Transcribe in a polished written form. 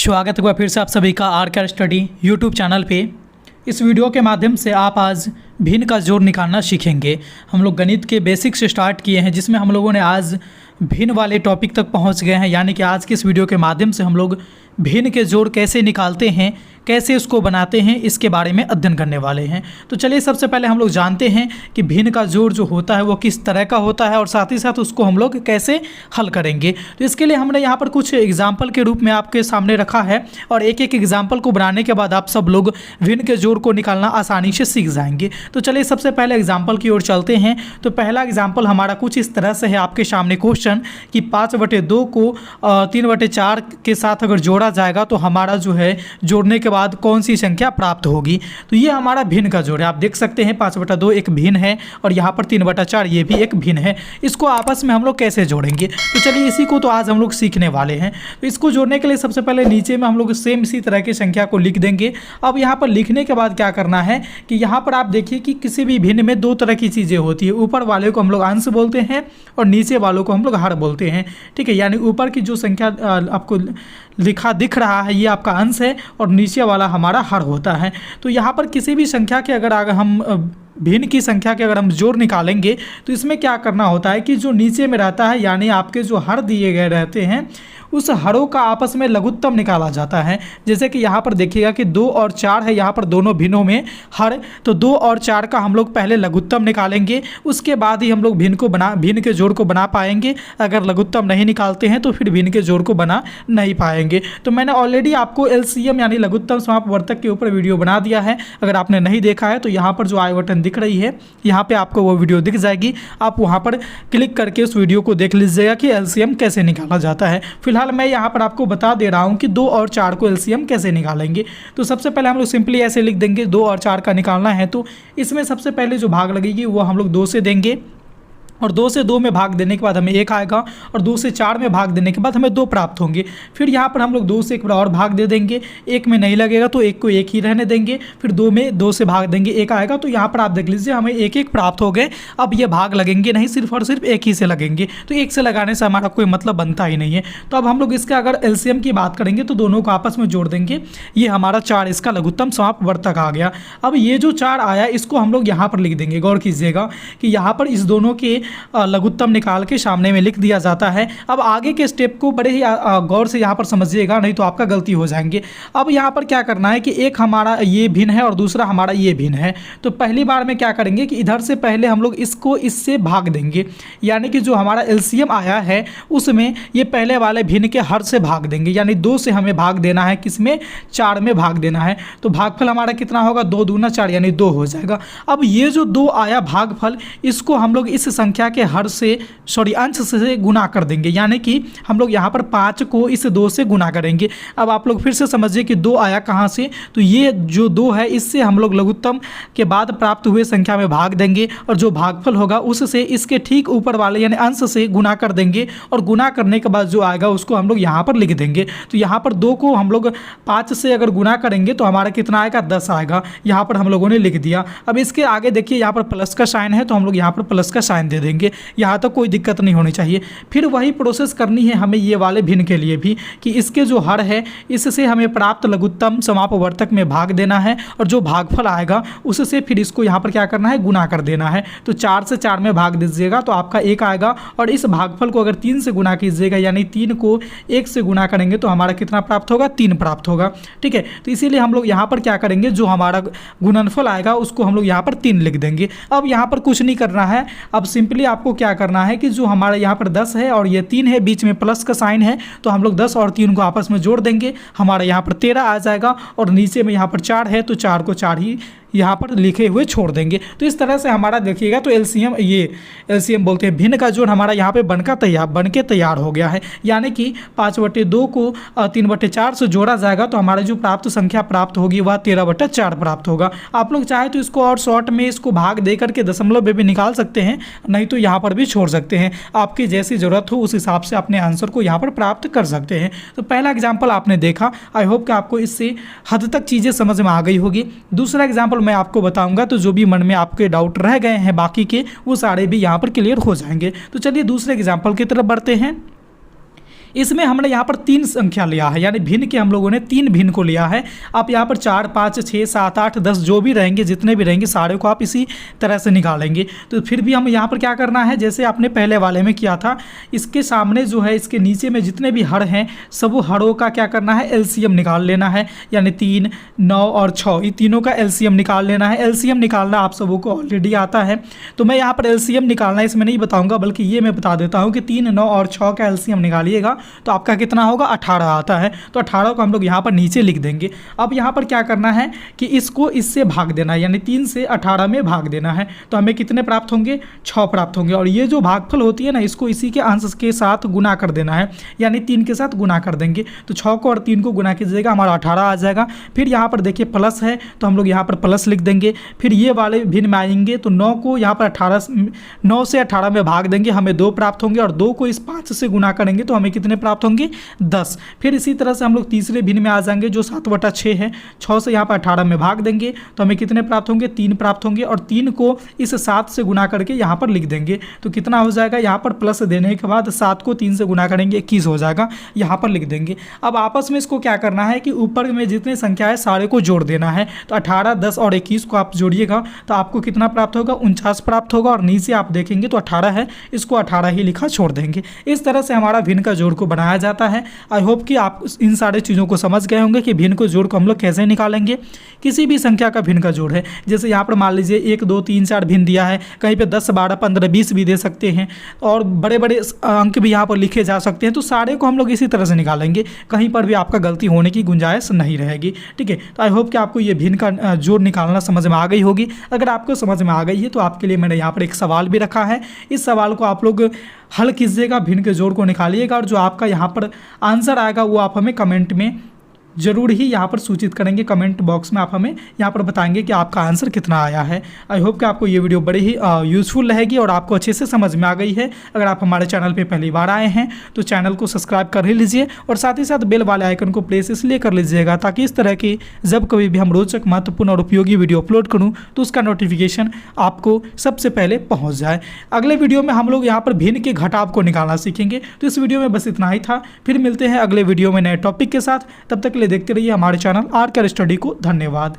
स्वागत हुआ फिर से आप सभी का आर स्टडी यूट्यूब चैनल पे। इस वीडियो के माध्यम से आप आज भिन्न का जोड़ निकालना सीखेंगे। हम लोग गणित के बेसिक से स्टार्ट किए हैं, जिसमें हम लोगों ने आज भिन्न वाले टॉपिक तक पहुंच गए हैं। यानी कि आज की इस वीडियो के माध्यम से हम लोग भिन्न के जोड़ कैसे निकालते हैं, कैसे उसको बनाते हैं, इसके बारे में अध्ययन करने वाले हैं। तो चलिए सबसे पहले हम लोग जानते हैं कि भिन्न का जोड़ जो होता है वो किस तरह का होता है और साथ ही साथ उसको हम लोग कैसे हल करेंगे। तो इसके लिए हमने यहाँ पर कुछ एग्जाम्पल के रूप में आपके सामने रखा है और एक एक एग्जाम्पल को बनाने के बाद आप सब लोग भिन्न के जोड़ को निकालना आसानी से सीख जाएंगे। तो चलिए सबसे पहले एग्जाम्पल की ओर चलते हैं। तो पहला एग्जाम्पल हमारा कुछ इस तरह से है आपके सामने क्वेश्चन कि 5/2 को 3/4 के साथ अगर जोड़ा जाएगा तो हमारा जो है जोड़ने के बाद कौन सी संख्या प्राप्त होगी। तो ये हमारा भिन्न का जोड़ है। आप देख सकते हैं 5/2 एक भिन्न है और यहाँ पर 3/4 ये भी एक भिन्न है। इसको आपस में हम लोग कैसे जोड़ेंगे, तो चलिए इसी को तो आज हम लोग सीखने वाले हैं। तो इसको जोड़ने के लिए सबसे पहले नीचे में हम लोग सेम इसी तरह की संख्या को लिख देंगे। अब यहाँ पर लिखने के बाद क्या करना है कि यहाँ पर आप देखिए कि किसी भी भिन्न में दो तरह की चीज़ें होती है। ऊपर वाले को हम लोग अंश बोलते हैं और नीचे वालों को हम लोग हर बोलते हैं। ठीक है, यानी ऊपर की जो संख्या आपको लिखा दिख रहा है ये आपका अंश है और नीचे वाला हमारा हर होता है। तो यहाँ पर किसी भी संख्या के अगर हम भिन्न की संख्या के अगर हम जोड़ निकालेंगे तो इसमें क्या करना होता है कि जो नीचे में रहता है यानी आपके जो हर दिए गए रहते हैं उस हरों का आपस में लघुत्तम निकाला जाता है। जैसे कि यहाँ पर देखिएगा कि 2 और 4 है, यहाँ पर दोनों भिन्नों में हर, तो 2 और 4 का हम लोग पहले लघुत्तम निकालेंगे, उसके बाद ही हम लोग भिन्न के जोड़ को बना पाएंगे। अगर लघुत्तम नहीं निकालते हैं तो फिर भिन्न के जोड़ को बना नहीं पाएंगे। तो मैंने ऑलरेडी आपको LCM यानी लघुत्तम समापवर्तक के ऊपर वीडियो बना दिया है। अगर आपने नहीं देखा है तो यहाँ पर जो आई बटन दिख रही है यहाँ पर आपको वो वीडियो दिख जाएगी। आप वहाँ पर क्लिक करके उस वीडियो को देख लीजिएगा कि LCM कैसे निकाला जाता है। फिलहाल मैं यहाँ पर आपको बता दे रहा हूँ कि 2 और 4 को LCM कैसे निकालेंगे। तो सबसे पहले हम लोग सिंपली ऐसे लिख देंगे 2 और 4 का निकालना है तो इसमें सबसे पहले जो भाग लगेगी वो हम लोग 2 से देंगे और 2 से 2 में भाग देने के बाद हमें 1 आएगा और 2 से 4 में भाग देने के बाद हमें 2 प्राप्त होंगे। फिर यहाँ पर हम लोग 2 से एक बार और भाग दे देंगे, 1 में नहीं लगेगा तो 1 को 1 ही रहने देंगे। फिर 2 में 2 से भाग देंगे, 1 आएगा। तो यहाँ पर आप देख लीजिए हमें 1 प्राप्त हो गए। अब ये भाग लगेंगे नहीं, सिर्फ और सिर्फ 1 ही से लगेंगे। तो 1 से लगाने से हमारा कोई मतलब बनता ही नहीं है। तो अब हम लोग इसका अगर LCM की बात करेंगे तो दोनों को आपस में जोड़ देंगे। ये हमारा 4 इसका लघुत्तम समापवर्तक आ गया। अब ये जो 4 आया इसको हम लोग यहाँ पर लिख देंगे। गौर कीजिएगा कि यहाँ पर इस दोनों के लघुत्तम निकाल के सामने में लिख दिया जाता है। अब आगे के स्टेप को बड़े ही गौर से यहाँ पर समझिएगा, नहीं तो आपका गलती हो जाएंगे। अब यहाँ पर क्या करना है कि एक हमारा ये भिन्न है और दूसरा हमारा ये भिन्न है। तो पहली बार में क्या करेंगे कि इधर से पहले हम लोग इसको इससे भाग देंगे, यानी कि जो हमारा LCM आया है उसमें ये पहले वाले भिन्न के हर से भाग देंगे। यानी 2 से हमें भाग देना है, किसमें, 4 में भाग देना है। तो भागफल हमारा कितना होगा, 2 दूना 4 यानी 2 हो जाएगा। अब ये जो 2 आया भागफल इसको हम लोग इस संख्या के हर से अंश से गुना कर देंगे। यानी कि हम लोग यहाँ पर 5 को इस 2 से गुना करेंगे। अब आप लोग फिर से समझिए कि 2 आया कहाँ से, तो ये जो 2 है इससे हम लोग लघुत्तम के बाद प्राप्त हुए संख्या में भाग देंगे और जो भागफल होगा उससे इसके ठीक ऊपर वाले यानी अंश से गुना कर देंगे और गुना करने के बाद जो आएगा उसको हम लोग यहाँ पर लिख देंगे। तो यहाँ पर 2 को हम लोग 5 से अगर गुना करेंगे तो हमारा कितना आएगा, 10 आएगा। यहाँ पर हम लोगों ने लिख दिया। अब इसके आगे देखिए यहाँ पर प्लस का साइन है तो हम लोग यहाँ पर प्लस का साइन दे देंगे। यहाँ तक कोई दिक्कत नहीं होनी चाहिए। फिर वही प्रोसेस करनी है हमें ये वाले भिन्न के लिए भी कि इसके जो हर है इससे हमें प्राप्त लघुत्तम समापवर्तक में भाग देना है और जो भागफल आएगा उससे फिर इसको यहाँ पर क्या करना है, गुना कर देना है। तो 4 से 4 में भाग दीजिएगा तो आपका 1 आएगा और इस भागफल को अगर 3 से गुना कीजिएगा यानी 3 को 1 से गुना करेंगे तो हमारा कितना प्राप्त होगा, 3 प्राप्त होगा। ठीक है, तो इसीलिए हम लोग यहाँ पर क्या करेंगे, जो हमारा गुणनफल आएगा उसको हम लोग यहाँ पर 3 लिख देंगे। अब यहाँ पर कुछ नहीं करना है। अब सिंपली आपको क्या करना है कि जो हमारा यहाँ पर 10 है और ये 3 है, बीच में प्लस का साइन है, तो हम लोग 10 और 3 को आपस में जोड़ देंगे। हमारा यहाँ पर 13 आ जाएगा और नीचे में यहाँ पर 4 है तो 4 को 4 ही यहाँ पर लिखे हुए छोड़ देंगे। तो इस तरह से हमारा देखिएगा तो LCM बोलते हैं भिन्न का जोड़ हमारा यहाँ पे बन के तैयार हो गया है। यानी कि 5/2 को 3/4 से जोड़ा जाएगा तो हमारा जो प्राप्त संख्या प्राप्त होगी वह 13/4 प्राप्त होगा। आप लोग चाहे तो इसको और शॉर्ट में इसको भाग दे करके दशमलव में भी निकाल सकते हैं, नहीं तो यहाँ पर भी छोड़ सकते हैं। आपकी जैसी ज़रूरत हो उस हिसाब से अपने आंसर को यहाँ पर प्राप्त कर सकते हैं। तो पहला एग्जाम्पल आपने देखा, आई होप कि आपको इससे हद तक चीज़ें समझ में आ गई होगी। दूसरा एग्जाम्पल मैं आपको बताऊंगा तो जो भी मन में आपके डाउट रह गए हैं बाकी के वो सारे भी यहाँ पर क्लियर हो जाएंगे। तो चलिए दूसरे एग्जाम्पल की तरफ बढ़ते हैं। इसमें हमने यहाँ पर 3 संख्या लिया है, यानी भिन्न के हम लोगों ने 3 भिन्न को लिया है। आप यहाँ पर 4, 5, 6, 7, 8, 10 जो भी रहेंगे, जितने भी रहेंगे सारे को आप इसी तरह से निकालेंगे। तो फिर भी हम यहाँ पर क्या करना है, जैसे आपने पहले वाले में किया था, इसके सामने जो है इसके नीचे में जितने भी हर हैं सब हरों का क्या करना है, एलसीएम निकाल लेना है। यानी 3, 9 और 6 ये तीनों का एलसीएम निकाल लेना है। एलसीएम निकालना आप सबों को ऑलरेडी आता है, तो मैं यहाँ पर एलसीएम निकालना इसमें नहीं बताऊँगा, बल्कि ये मैं बता देता हूँ कि 3, 9 और 6 का एलसीएम निकालिएगा तो आपका कितना होगा, 18 आता है। तो 18 को हम लोग यहाँ पर नीचे लिख देंगे। अब यहाँ पर क्या करना है कि इसको इससे भाग देना है, यानी 3 से 18 में भाग देना है। तो हमें कितने प्राप्त होंगे, 6 प्राप्त होंगे। और ये जो भागफल होती है ना, इसको इसी के अंश के साथ गुना कर देना है, यानी 3 के साथ गुना कर देंगे। तो 6 को और 3 को गुना कीजिएगा, हमारा 18 आ जाएगा। फिर यहाँ पर देखिए प्लस है, तो हम लोग यहाँ पर प्लस लिख देंगे। फिर ये वाले भिन्न में आएंगे, तो 9 को यहाँ पर 9 से 18 में भाग देंगे, हमें 2 प्राप्त होंगे। और 2 को इस 5 से गुना करेंगे तो हमें कितने प्राप्त होंगे, 10। फिर इसी तरह से हम लोग तीसरे भिन्न में आ जाएंगे जो 7/6 है। 6 से यहाँ पर 18 में भाग देंगे तो हमें कितने प्राप्त होंगे, 3 प्राप्त होंगे। और 3 को इस 7 से गुना करके यहाँ पर लिख देंगे, तो कितना हो जाएगा, यहाँ पर प्लस देने के बाद 7 को 3 से गुना करेंगे, 21 हो जाएगा, यहाँ पर लिख देंगे। अब आपस में इसको क्या करना है कि ऊपर में जितने संख्या है सारे को जोड़ देना है। तो 18, 10 और 21 को आप जोड़िएगा तो आपको कितना प्राप्त होगा, 49 प्राप्त होगा। और नीचे आप देखेंगे तो 18 है, इसको 18 ही लिखा छोड़ देंगे। इस तरह से हमारा भिन्न का जोड़ को बनाया जाता है। आई होप कि आप इन सारे चीज़ों को समझ गए होंगे कि भिन्न को जोड़ को हम लोग कैसे निकालेंगे। किसी भी संख्या का भिन्न का जोड़ है, जैसे यहाँ पर मान लीजिए 1, 2, 3, 4 भिन्न दिया है, कहीं पे 10, 12, 15, 20 भी दे सकते हैं, और बड़े बड़े अंक भी यहाँ पर लिखे जा सकते हैं। तो सारे को हम लोग इसी तरह से निकालेंगे, कहीं पर भी आपका गलती होने की गुंजाइश नहीं रहेगी। ठीक है, तो आई होप कि आपको ये भिन्न का जोड़ निकालना समझ में आ गई होगी। अगर आपको समझ में आ गई है तो आपके लिए मैंने यहाँ पर एक सवाल भी रखा है। इस सवाल को आप लोग हल कीजिएगा, भिन्न के जोड़ को निकालिएगा, और जो आपका यहाँ पर आंसर आएगा वो आप हमें कमेंट में जरूर ही यहाँ पर सूचित करेंगे। कमेंट बॉक्स में आप हमें यहाँ पर बताएंगे कि आपका आंसर कितना आया है। आई होप कि आपको ये वीडियो बड़ी ही यूज़फुल रहेगी और आपको अच्छे से समझ में आ गई है। अगर आप हमारे चैनल पे पहली बार आए हैं तो चैनल को सब्सक्राइब कर ही लीजिए, और साथ ही साथ बेल वाले आइकन को प्रेस इसलिए कर लीजिएगा ताकि इस तरह की जब कभी भी हम रोचक, महत्वपूर्ण और उपयोगी वीडियो अपलोड करूँ तो उसका नोटिफिकेशन आपको सबसे पहले पहुँच जाए। अगले वीडियो में हम लोग यहाँ पर भिन्न के घटाव को निकालना सीखेंगे। तो इस वीडियो में बस इतना ही था, फिर मिलते हैं अगले वीडियो में नए टॉपिक के साथ। तब तक के लिए देखते रहिए हमारे चैनल आर्कर स्टडी को। धन्यवाद।